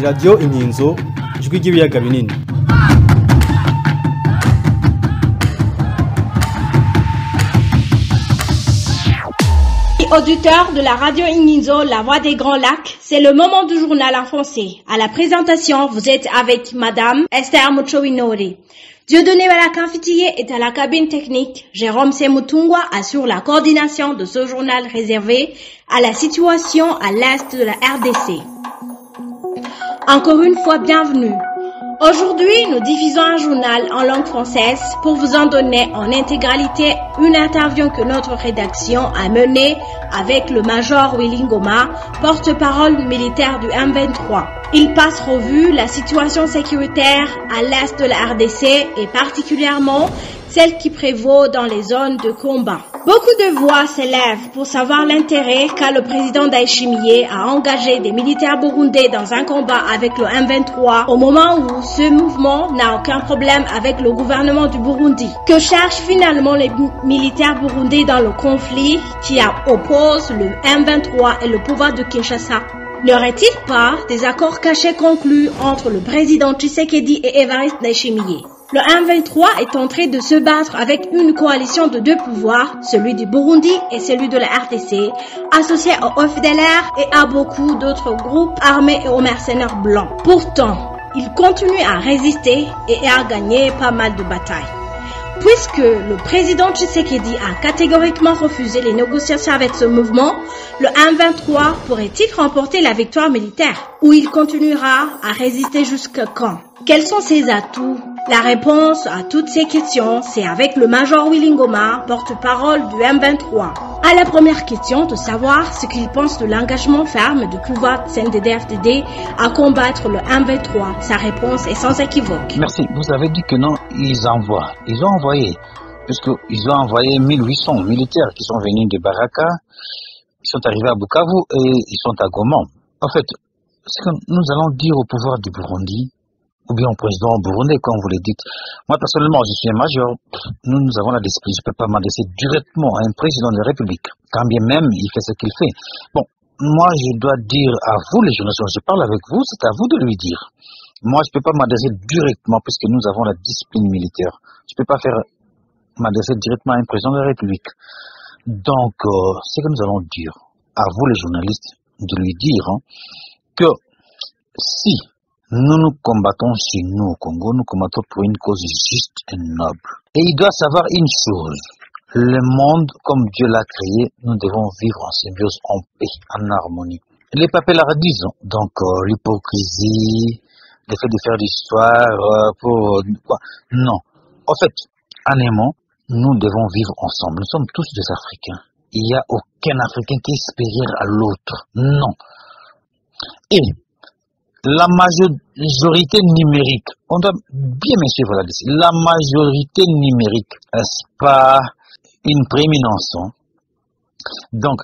Radio Inkinzo, ijwi ry'ibiyaga binini. Auditeurs de la radio Inkinzo, la voix des Grands Lacs, c'est le moment du journal en français. À la présentation, vous êtes avec Madame Esther Muchowinori. Dieudonné Balakanfitiye est à la cabine technique. Jérôme Semutungwa assure la coordination de ce journal réservé à la situation à l'est de la RDC. Encore une fois, bienvenue. Aujourd'hui, nous diffusons un journal en langue française pour vous en donner en intégralité une interview que notre rédaction a menée avec le Major Willy Ngoma, porte-parole militaire du M23. Il passe revue la situation sécuritaire à l'est de la RDC et particulièrement celle qui prévaut dans les zones de combat. Beaucoup de voix s'élèvent pour savoir l'intérêt qu'a le président Ndayishimiye à engager des militaires burundais dans un combat avec le M23 au moment où ce mouvement n'a aucun problème avec le gouvernement du Burundi. Que cherchent finalement les militaires burundais dans le conflit qui oppose le M23 et le pouvoir de Kinshasa? N'y aurait-il pas des accords cachés conclus entre le président Tshisekedi et Evariste Ndayishimiye? Le M23 est en train de se battre avec une coalition de deux pouvoirs, celui du Burundi et celui de la RDC, associés au FDLR et à beaucoup d'autres groupes armés et aux mercenaires blancs. Pourtant, il continue à résister et à gagner pas mal de batailles. Puisque le président Tshisekedi a catégoriquement refusé les négociations avec ce mouvement, le M23 pourrait-il remporter la victoire militaire? Ou il continuera à résister jusqu'à quand? Quels sont ses atouts? La réponse à toutes ces questions, c'est avec le Major Willy Ngoma, porte-parole du M23. À la première question de savoir ce qu'il pense de l'engagement ferme du pouvoir CNDD-FDD à combattre le M23, sa réponse est sans équivoque. Merci. Vous avez dit que non, ils envoient. Ils ont envoyé, puisqu'ils ont envoyé 1800 militaires qui sont venus de Baraka, ils sont arrivés à Bukavu et ils sont à Goma. En fait, ce que nous allons dire au pouvoir du Burundi, ou bien au président burundais, comme vous le dites. Moi, personnellement, je suis un major. Nous avons la discipline. Je ne peux pas m'adresser directement à un président de la République, quand bien même il fait ce qu'il fait. Bon, moi, je dois dire à vous, les journalistes, je parle avec vous, c'est à vous de lui dire. Moi, je ne peux pas m'adresser directement, puisque nous avons la discipline militaire. Je ne peux pas m'adresser directement à un président de la République. Donc, ce que nous allons dire à vous, les journalistes, de lui dire que si nous nous combattons chez nous au Congo, nous combattons pour une cause juste et noble. Et il doit savoir une chose. Le monde, comme Dieu l'a créé, nous devons vivre en symbiose, en paix, en harmonie. Les papelardises, donc l'hypocrisie, le fait de faire l'histoire pour quoi? Non. En fait, en aimant, nous devons vivre ensemble. Nous sommes tous des Africains. Il n'y a aucun Africain qui est supérieur à l'autre. Non. Et la majorité numérique, on doit bien me suivre là-dessus, la majorité numérique, est-ce pas une prééminence? Donc,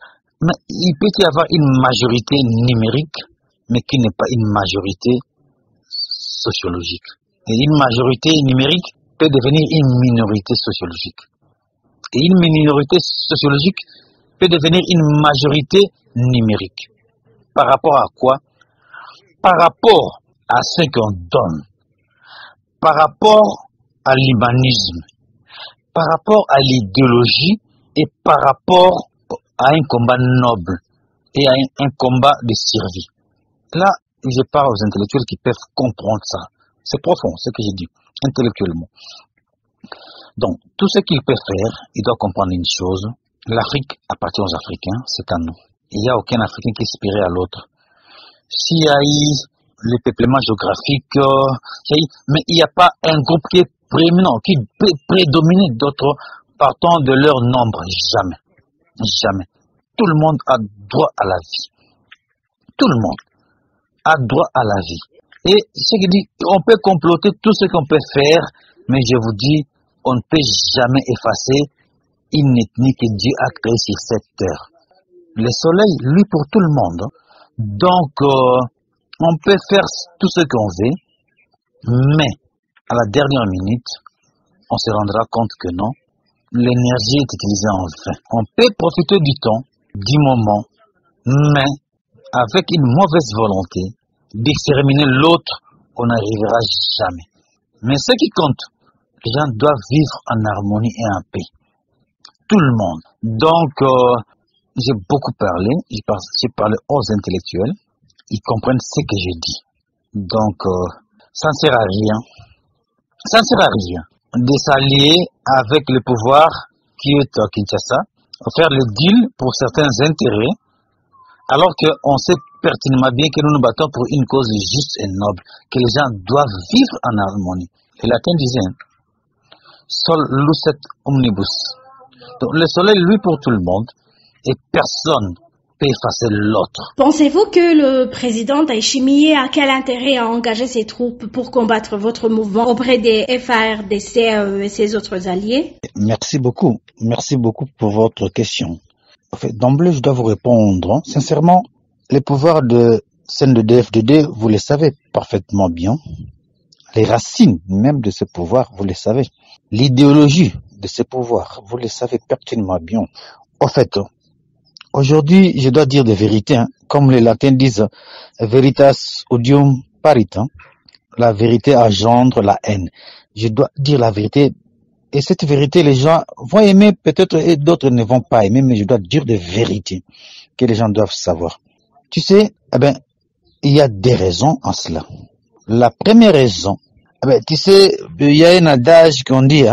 il peut y avoir une majorité numérique, mais qui n'est pas une majorité sociologique. Et une majorité numérique peut devenir une minorité sociologique. Et une minorité sociologique peut devenir une majorité numérique. Par rapport à quoi? Par rapport à ce qu'on donne, par rapport à l'humanisme, par rapport à l'idéologie et par rapport à un combat noble et à un combat de survie. Là, je parle aux intellectuels qui peuvent comprendre ça. C'est profond, ce que je dis, intellectuellement. Donc, tout ce qu'il peut faire, il doit comprendre une chose. L'Afrique appartient aux Africains, c'est à nous. Il n'y a aucun Africain qui est inspiré à l'autre. S'il y a eu le peuplement géographique, mais il n'y a pas un groupe qui est prééminent, qui peut prédominer d'autres partant de leur nombre. Jamais. Jamais. Tout le monde a droit à la vie. Tout le monde a droit à la vie. Et ce qui dit, on peut comploter tout ce qu'on peut faire, mais je vous dis, on ne peut jamais effacer une ethnie que Dieu a créée sur cette terre. Le soleil, lui, pour tout le monde. Donc, on peut faire tout ce qu'on veut, mais à la dernière minute, on se rendra compte que non, l'énergie est utilisée en vain. On peut profiter du temps, du moment, mais avec une mauvaise volonté, d'exterminer l'autre, on n'arrivera jamais. Mais ce qui compte, les gens doivent vivre en harmonie et en paix. Tout le monde. Donc, j'ai beaucoup parlé, j'ai parlé aux intellectuels, ils comprennent ce que je dis. Donc, ça ne sert à rien. Ça ne sert à rien de s'allier avec le pouvoir qui est à Kinshasa, faire le deal pour certains intérêts, alors qu'on sait pertinemment bien que nous nous battons pour une cause juste et noble, que les gens doivent vivre en harmonie. Les latins disaient, sol lucet omnibus. Donc le soleil, lui, pour tout le monde, et personne peut effacer l'autre. Pensez-vous que le président Ndayishimiye a quel intérêt à engager ses troupes pour combattre votre mouvement auprès des FARDC et ses autres alliés? Merci beaucoup pour votre question. En fait, d'emblée, je dois vous répondre. Sincèrement, les pouvoirs de CNDD-FDD, vous les savez parfaitement bien. Les racines même de ces pouvoirs, vous les savez. L'idéologie de ces pouvoirs, vous les savez pertinemment bien. En fait, aujourd'hui, je dois dire des vérités, comme les latins disent, veritas odium parit, la vérité engendre la haine. Je dois dire la vérité, et cette vérité, les gens vont aimer peut-être et d'autres ne vont pas aimer, mais je dois dire des vérités que les gens doivent savoir. Tu sais, il y a des raisons en cela. La première raison, tu sais, il y a un adage qu'on dit,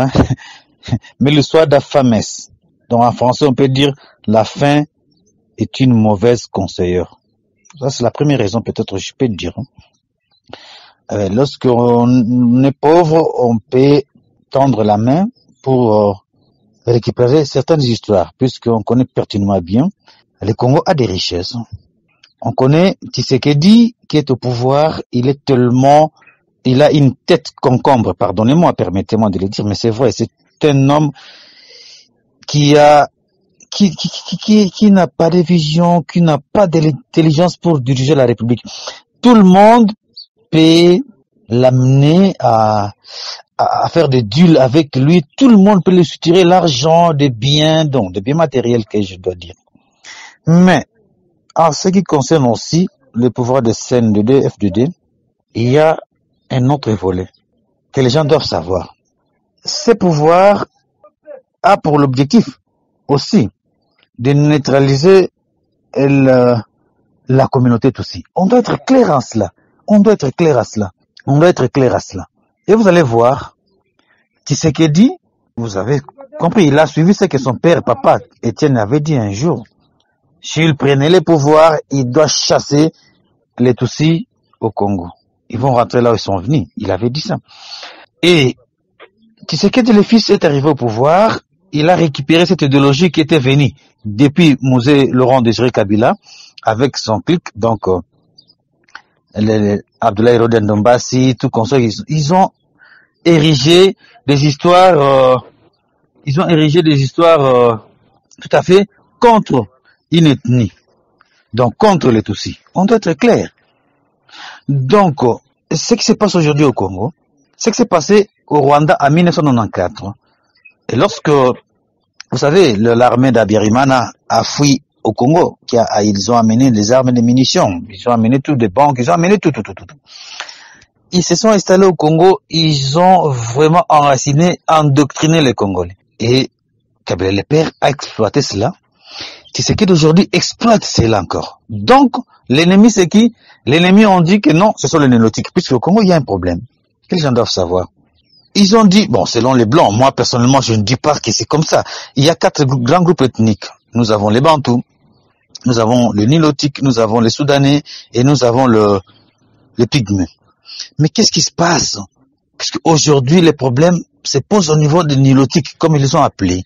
mais le soir de la famesse. Donc en français, on peut dire la faim est une mauvaise conseillère. Ça, c'est la première raison, peut-être, je peux dire. Lorsqu'on est pauvre, on peut tendre la main pour récupérer certaines histoires, puisqu'on connaît pertinemment bien, le Congo a des richesses. On connaît Tshisekedi qui est au pouvoir, il a une tête concombre, pardonnez-moi, permettez-moi de le dire, mais c'est vrai, c'est un homme qui n'a pas de vision, qui n'a pas de l'intelligence pour diriger la République. Tout le monde peut l'amener à faire des deals avec lui. Tout le monde peut lui soutirer l'argent, des biens matériels que je dois dire. Mais, en ce qui concerne aussi le pouvoir de CNDD, FDD, il y a un autre volet que les gens doivent savoir. Ce pouvoir a pour l'objectif aussi de neutraliser la communauté aussi. On doit être clair en cela. Et vous allez voir, Tshisekedi, vous avez compris, il a suivi ce que son père, papa, Étienne avait dit un jour. S'il prenait le pouvoir, il doit chasser les Tutsis au Congo. Ils vont rentrer là où ils sont venus. Il avait dit ça. Et Tshisekedi, le fils, est arrivé au pouvoir. Il a récupéré cette idéologie qui était venue depuis Mosé Laurent Désiré Kabila avec son clic. Donc, Abdoulaye Roden Dombassi, tout comme ça, ils ont érigé des histoires, tout à fait contre une ethnie. Donc, contre les Tutsis. On doit être clair. Donc, ce qui se passe aujourd'hui au Congo, ce qui s'est passé au Rwanda en 1994. Et lorsque, vous savez, l'armée d'Abiyarimana a fui au Congo, ils ont amené des armes et des munitions, ils ont amené tout, des banques, ils ont amené tout. Ils se sont installés au Congo, ils ont vraiment enraciné, endoctriné les Congolais. Et Kabila le père a exploité cela. Tshisekedi d'aujourd'hui exploite cela encore. Donc, l'ennemi c'est qui? L'ennemi on dit que non, ce sont les néolotiques, puisque au Congo il y a un problème. Que les gens doivent savoir. Ils ont dit, bon, selon les Blancs, moi personnellement je ne dis pas que c'est comme ça. Il y a 4 grands groupes ethniques. Nous avons les Bantous, nous avons les Nilotiques, nous avons les Soudanais et nous avons les Pygmées. Mais qu'est-ce qui se passe? Parce qu'aujourd'hui les problèmes se posent au niveau des Nilotiques, comme ils les ont appelés.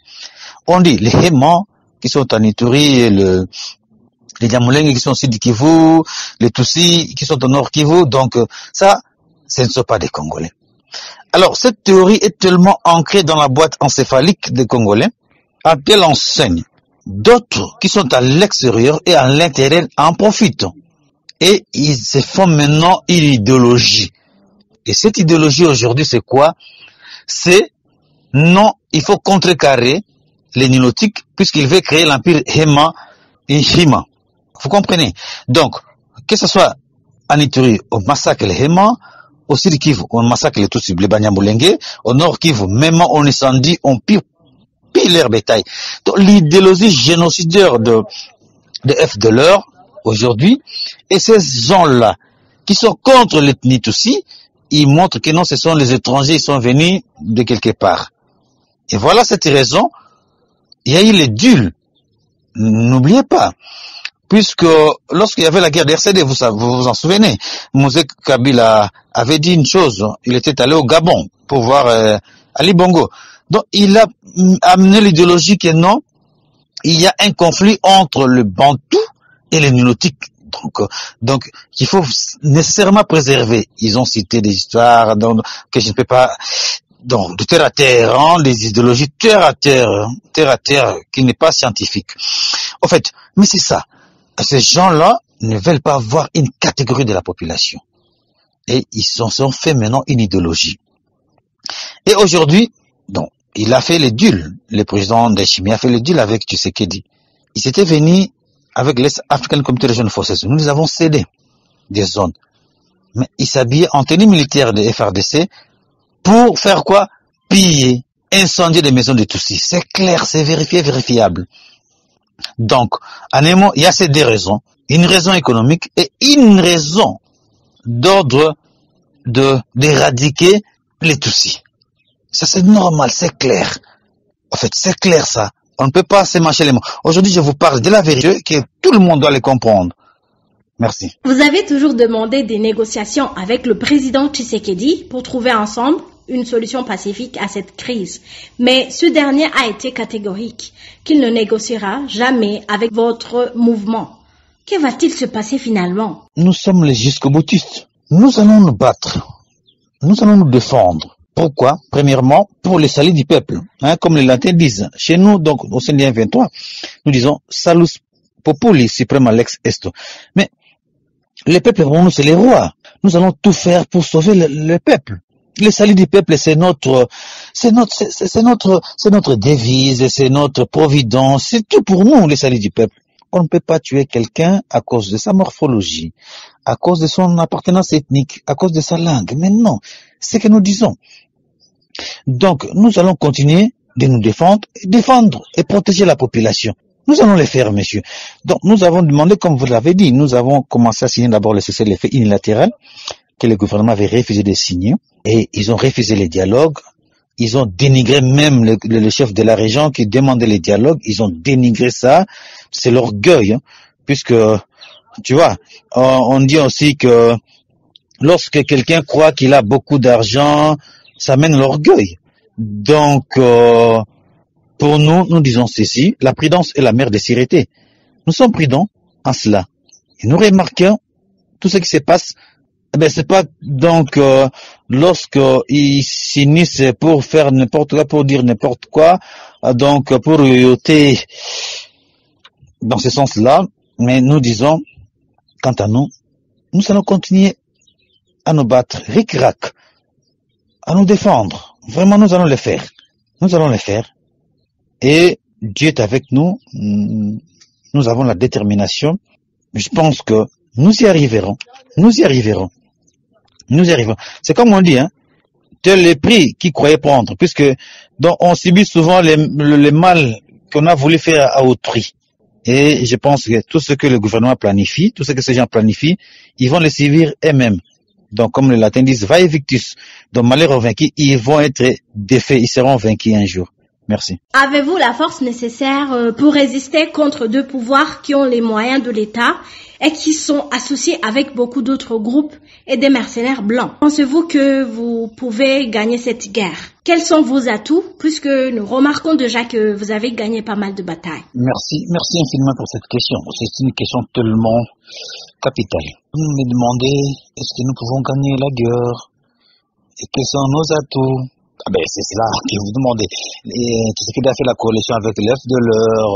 On dit les Hémans qui sont en Ituri, les Diamoulengues qui sont au sud du Kivu, les Tutsis qui sont au nord Kivu. Donc ça, ce ne sont pas des Congolais. Alors, cette théorie est tellement ancrée dans la boîte encéphalique des Congolais, à quelle enseigne. D'autres qui sont à l'extérieur et à l'intérieur en profitent. Et ils se font maintenant une idéologie. Et cette idéologie aujourd'hui, c'est quoi? C'est, non, il faut contrecarrer les Nilotiques, puisqu'ils veulent créer l'empire Héma et Hima. Vous comprenez? Donc, que ce soit en Ituri, on massacre les Héma. Au Sud Kivu, on massacre les Tutsis, les Banyamulenge. Au Nord Kivu, même on incendie, on pille leur bétail. Donc, l'idéologie génocidaire de FDLR, aujourd'hui, et ces gens-là, qui sont contre l'ethnie Tutsi, ils montrent que non, ce sont les étrangers, ils sont venus de quelque part. Et voilà cette raison, il y a eu les dulles. N'oubliez pas, puisque lorsqu'il y avait la guerre des RCD, vous vous en souvenez, Mosé Kabila avait dit une chose, il était allé au Gabon pour voir Ali Bongo. Donc il a amené l'idéologie que non, il y a un conflit entre le Bantou et les Nilotiques. Donc qu'il faut nécessairement préserver. Ils ont cité des histoires que je ne peux pas... Donc, de terre à terre, hein, des idéologies terre à terre, qui n'est pas scientifique. En fait, mais c'est ça. Ces gens-là ne veulent pas voir une catégorie de la population. Et ils sont fait maintenant une idéologie. Et aujourd'hui, donc, il a fait les deals. Le président Ndayishimiye a fait les deals avec Tshisekedi. Ils étaient venus avec l'Est African Community Regional Forces. Nous les avons cédé des zones. Mais ils s'habillaient en tenue militaire de FRDC pour faire quoi? Piller, incendier des maisons de Tutsis. C'est clair, c'est vérifiable. Donc, en un mot, il y a ces deux raisons. Une raison économique et une raison d'ordre d'éradiquer les Tutsis. Ça, c'est normal, c'est clair. En fait, c'est clair, ça. On ne peut pas se mâcher les mots. Aujourd'hui, je vous parle de la vérité que tout le monde doit les comprendre. Merci. Vous avez toujours demandé des négociations avec le président Tshisekedi pour trouver ensemble une solution pacifique à cette crise. Mais ce dernier a été catégorique, qu'il ne négociera jamais avec votre mouvement. Que va-t-il se passer finalement? Nous sommes les jusqu'au-boutistes. Nous allons nous battre. Nous allons nous défendre. Pourquoi? Premièrement, pour le salut du peuple. Comme les latins disent. Chez nous, donc, au sein du 23, nous disons salus populi suprema lex est. Mais les peuples, pour nous, c'est les rois. Nous allons tout faire pour sauver le peuple. Le salut du peuple, c'est notre devise, c'est notre providence, c'est tout pour nous, le salut du peuple. On ne peut pas tuer quelqu'un à cause de sa morphologie, à cause de son appartenance ethnique, à cause de sa langue. Mais non, c'est ce que nous disons. Donc, nous allons continuer de nous défendre et protéger la population. Nous allons le faire, monsieur. Donc, nous avons demandé, comme vous l'avez dit, nous avons commencé à signer d'abord le cessez-le-feu unilatéral que le gouvernement avait refusé de signer. Et ils ont refusé les dialogues. Ils ont dénigré même le chef de la région qui demandait les dialogues. Ils ont dénigré ça. C'est l'orgueil, puisque, tu vois, on dit aussi que lorsque quelqu'un croit qu'il a beaucoup d'argent, ça mène l'orgueil. Donc, pour nous, nous disons ceci, la prudence est la mère des sûretés. Nous sommes prudents en cela. Et nous remarquons tout ce qui se passe. C'est pas donc lorsqu'ils s'unissent pour faire n'importe quoi, pour dire n'importe quoi, donc pour yoter dans ce sens-là, mais nous disons, quant à nous, nous allons continuer à nous battre, ric-rac, à nous défendre. Vraiment, nous allons le faire. Nous allons le faire. Et Dieu est avec nous. Nous avons la détermination. Je pense que nous y arriverons. Nous y arriverons. Nous y arrivons. C'est comme on dit, tel le prix qu'ils croyaient prendre, puisque donc on subit souvent le mal qu'on a voulu faire à autrui. Et je pense que tout ce que le gouvernement planifie, tout ce que ces gens planifient, ils vont le subir eux-mêmes. Donc, comme les latins disent, vae victus. Donc, malheur aux vaincus, ils vont être défaits, ils seront vaincus un jour. Merci. Avez-vous la force nécessaire pour résister contre deux pouvoirs qui ont les moyens de l'État et qui sont associés avec beaucoup d'autres groupes et des mercenaires blancs? Pensez-vous que vous pouvez gagner cette guerre? Quels sont vos atouts, puisque nous remarquons déjà que vous avez gagné pas mal de batailles? Merci infiniment pour cette question. C'est une question tellement capitale. Vous me demandez, est-ce que nous pouvons gagner la guerre? Et quels sont nos atouts? C'est cela que vous demandez. Tout ce qui a fait la coalition avec l'FDLR,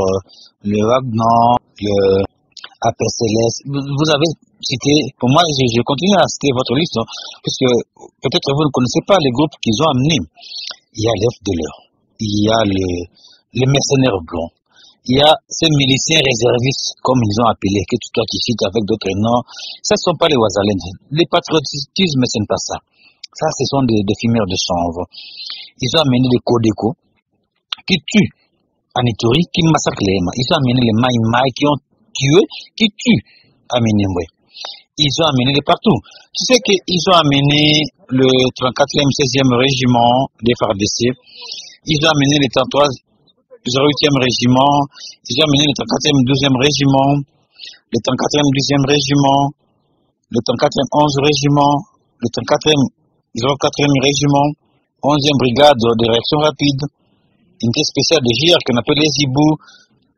le Wagner, le APCLS. Vous avez cité, pour moi, je continue à citer votre liste, puisque peut-être vous ne connaissez pas les groupes qu'ils ont amenés. Il y a l'FDLR, il y a les mercenaires blancs, il y a ces miliciens réservistes, comme ils ont appelé, que toi tu cites avec d'autres noms. Ça ne sont pas les Ouazalènes. Les patriotismes, ce n'est pas ça. Ça, ce sont des fumeurs de chanvre. Ils ont amené les Kodeko, qui tuent Anitori, qui massacrent les Ema. Ils ont amené les Maïmaï, qui ont tué, qui tuent Aminemwe. Ils ont amené les partout. Tu sais qu'ils ont amené le 34e, 16e régiment des FARDC. Ils ont amené les 33 08e régiment, ils ont amené le 34e 12e régiment, le 34e 10e régiment, le 34e 11e régiment, le 34e 04e régiment, 11e brigade de réaction rapide, unité spéciale de GIR qu'on appelle les Zibou.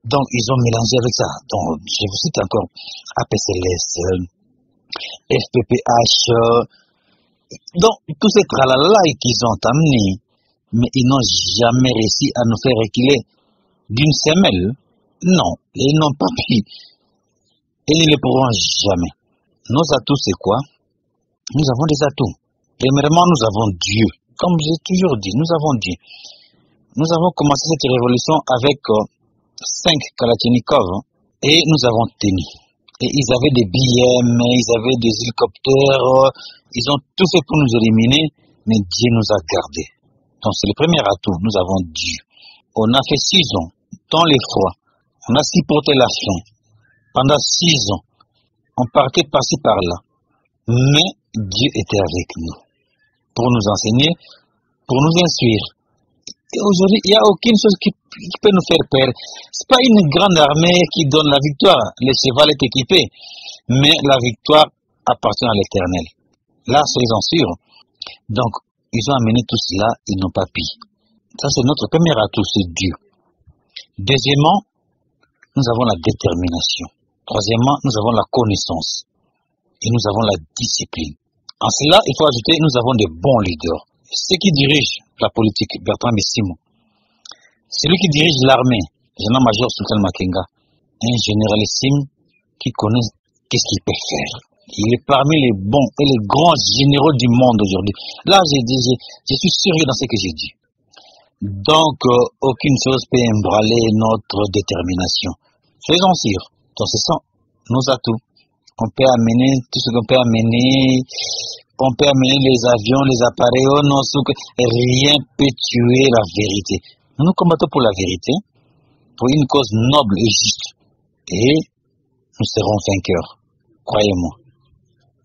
Donc ils ont mélangé avec ça. Donc je vous cite encore APCLS, FPPH. Donc tous ces tralala qu'ils ont amenés, mais ils n'ont jamais réussi à nous faire reculer d'une semelle. Non, ils n'ont pas pu. Et ils ne le pourront jamais. Nos atouts, c'est quoi? Nous avons des atouts. Premièrement, nous avons Dieu. Comme j'ai toujours dit, nous avons Dieu. Nous avons commencé cette révolution avec 5 Kalachnikov et nous avons tenu. Et ils avaient des BM, ils avaient des hélicoptères, ils ont tout fait pour nous éliminer, mais Dieu nous a gardés. Donc c'est le premier atout, nous avons Dieu. On a fait 6 ans dans l'effroi, on a supporté la faim. Pendant 6 ans, on partait par-ci par-là, mais Dieu était avec nous, pour nous enseigner, pour nous instruire. Et aujourd'hui, il n'y a aucune chose qui peut nous faire peur. Ce n'est pas une grande armée qui donne la victoire, le cheval est équipé, mais la victoire appartient à l'Éternel. Là, soyez-en sûrs. Donc, ils ont amené tout cela, ils n'ont pas pu. Ça, c'est notre premier atout, c'est Dieu. Deuxièmement, nous avons la détermination. Troisièmement, nous avons la connaissance. Et nous avons la discipline. En cela, il faut ajouter, nous avons des bons leaders. Ceux qui dirigent la politique, Bertrand Messimo. Celui qui dirige l'armée, général-major Sultan Makenga. Un généralissime qui connaît qu'est-ce qu'il peut faire. Il est parmi les bons et les grands généraux du monde aujourd'hui. Là, je suis sérieux dans ce que j'ai dit. Donc, aucune chose peut ébranler notre détermination. Faisons sûrs. Donc, ce sont nos atouts. On peut amener tout ce qu'on peut amener. On peut amener les avions, les appareils. Oh non, rien ne peut tuer la vérité. Nous combattons pour la vérité, pour une cause noble et juste. Et nous serons vainqueurs. Croyez-moi.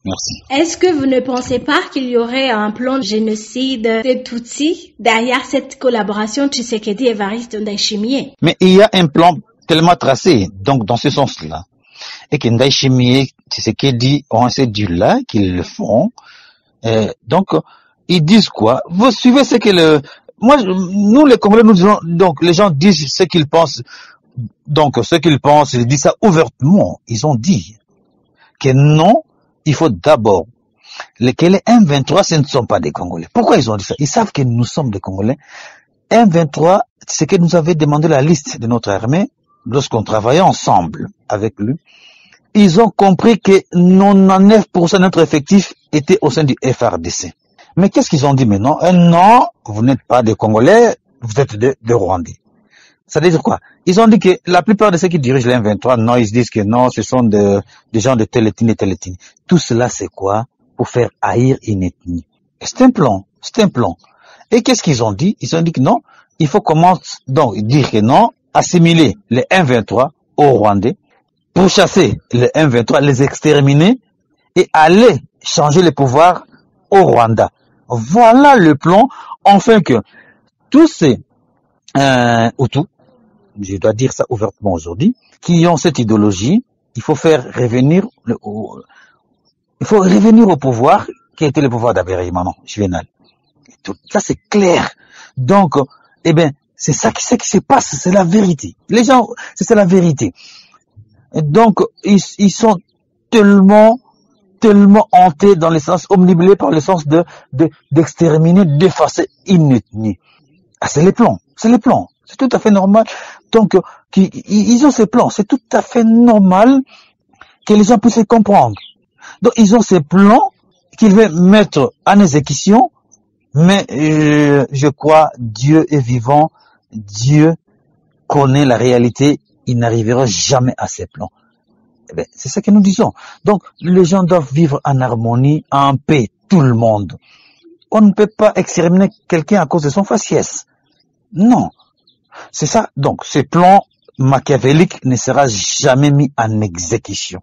Merci. Est-ce que vous ne pensez pas qu'il y aurait un plan de génocide des Tutsis derrière cette collaboration Tshisekedi-Évariste Ndayishimiye? Mais il y a un plan tellement tracé, donc dans ce sens-là. Et que Ndayishimiye, Tshisekedi ont ces dieux-là qu'ils le font. Donc, ils disent quoi? Vous suivez ce que nous les Congolais, nous disons, donc les gens disent ce qu'ils pensent. Donc, ce qu'ils pensent, ils disent ça ouvertement. Ils ont dit que non, il faut d'abord que les M23, ce ne sont pas des Congolais. Pourquoi ils ont dit ça? Ils savent que nous sommes des Congolais. M23, c'est que nous avait demandé la liste de notre armée lorsqu'on travaillait ensemble avec lui. Ils ont compris que 99% de notre effectif était au sein du FARDC. Mais qu'est-ce qu'ils ont dit maintenant? Non, vous n'êtes pas des Congolais, vous êtes des Rwandais. Ça veut dire quoi? Ils ont dit que la plupart de ceux qui dirigent les M23, non, ils disent que non, ce sont des gens de telle ethnie et telle ethnie. Tout cela, c'est quoi? Pour faire haïr une ethnie. C'est un plan, c'est un plan. Et qu'est-ce qu'ils ont dit? Ils ont dit que non, il faut donc dire que non, assimiler les M23 aux Rwandais, pour chasser les M23, les exterminer et aller changer le pouvoir au Rwanda. Voilà le plan, enfin que tous ces Hutus, je dois dire ça ouvertement aujourd'hui, qui ont cette idéologie, il faut revenir au pouvoir qui était le pouvoir d'Aberyaimana, Juvenal. Ça c'est clair. Donc, c'est ça qui se passe, c'est la vérité. Les gens, c'est la vérité. Donc, ils sont tellement hantés dans le sens, omnibulés par le sens d'exterminer, d'effacer une ethnie. Ah, c'est les plans. C'est tout à fait normal. Donc, ils ont ces plans. C'est tout à fait normal que les gens puissent les comprendre. Donc, ils ont ces plans qu'ils veulent mettre en exécution, mais je crois, Dieu est vivant, Dieu connaît la réalité ils n'arriveront jamais à ces plans. Eh bien, c'est ça que nous disons. Donc, les gens doivent vivre en harmonie, en paix, tout le monde. On ne peut pas exterminer quelqu'un à cause de son faciès. Non. C'est ça. Donc, ce plan machiavélique ne sera jamais mis en exécution.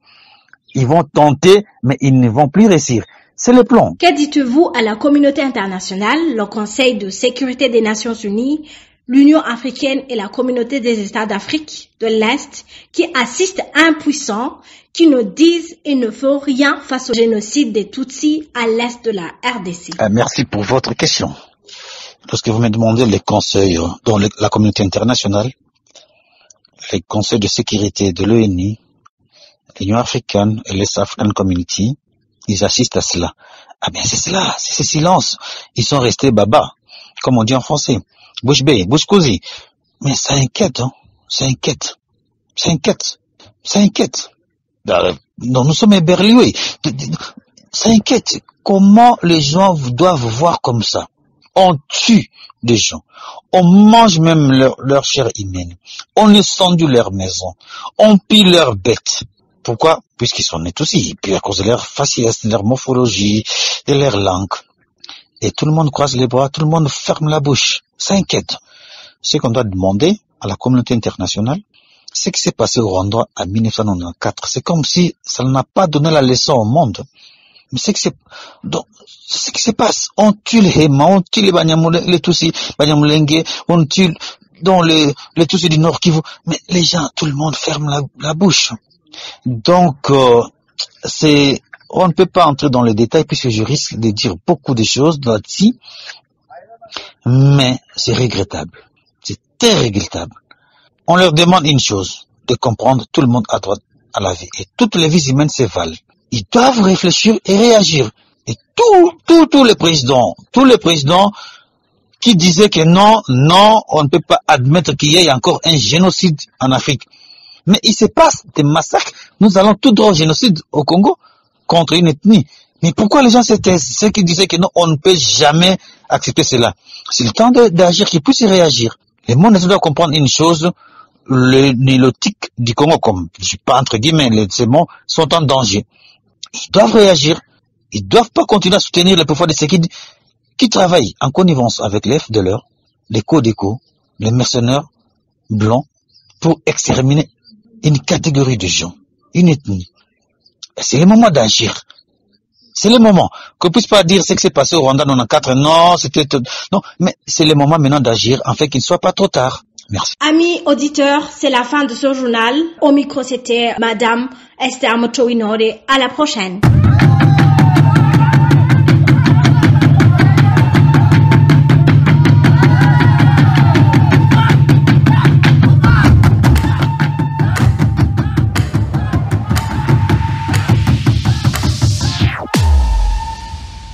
Ils vont tenter, mais ils ne vont plus réussir. C'est le plan. Que dites-vous à la communauté internationale, le Conseil de sécurité des Nations Unies, l'Union africaine et la communauté des États d'Afrique de l'Est qui assistent impuissants, qui ne disent et ne font rien face au génocide des Tutsis à l'Est de la RDC? Merci pour votre question. Lorsque vous me demandez les conseils dans la communauté internationale, les conseils de sécurité de l'ONU, l'Union africaine et l'Est African Community, ils assistent à cela. Ah bien c'est cela, c'est ce silence. Ils sont restés baba, comme on dit en français. Bouche bée, bouche cousue. Mais ça inquiète, hein. Ça inquiète. Ça inquiète. Ça inquiète. Non, nous sommes éberlués. Ça inquiète. Comment les gens doivent voir comme ça? On tue des gens. On mange même leur chair humaine. On incendia leur maison. On pille leurs bêtes. Pourquoi? Puisqu'ils sont nés aussi. Puis à cause de leur faciès, de leur morphologie, de leur langue. Et tout le monde croise les bras, tout le monde ferme la bouche. Ça inquiète. Ce qu'on doit demander à la communauté internationale, c'est ce qui s'est passé au Rwanda en 1994. C'est comme si ça n'a pas donné la leçon au monde. Mais c'est ce qui se passe. On tue les Hema, on tue les Banyamulenge, les Tutsis, Banyamulenge, on tue les Tutsis du Nord Kivu. Mais les gens, tout le monde ferme la bouche. Donc, on ne peut pas entrer dans les détails puisque je risque de dire beaucoup de choses là-dessus. Mais c'est regrettable. C'est très regrettable. On leur demande une chose, de comprendre tout le monde a droit à la vie. Et toutes les vies humaines se valent. Ils doivent réfléchir et réagir. Et tous les présidents qui disaient que non, on ne peut pas admettre qu'il y ait encore un génocide en Afrique. Mais il se passe des massacres. Nous allons tout droit au génocide au Congo contre une ethnie. Mais pourquoi les gens c'était ceux qui disaient que non, on ne peut jamais accepter cela? C'est le temps d'agir, qu'ils puissent réagir. Le monde doit comprendre une chose, les nélotiques du Congo, comme je sais pas entre guillemets, ces mots sont en danger. Ils doivent réagir. Ils doivent pas continuer à soutenir les pouvoirs de ceux qui travaillent en connivence avec les FDLR, les Codeco, les mercenaires blancs, pour exterminer une catégorie de gens, une ethnie. C'est le moment d'agir. C'est le moment. Qu'on ne puisse pas dire ce qui s'est passé au Rwanda en 1994, non, mais c'est le moment maintenant d'agir afin qu'il ne soit pas trop tard. Merci. Amis auditeurs, c'est la fin de ce journal. Au micro, c'était Madame Esther Mutowinore. À la prochaine.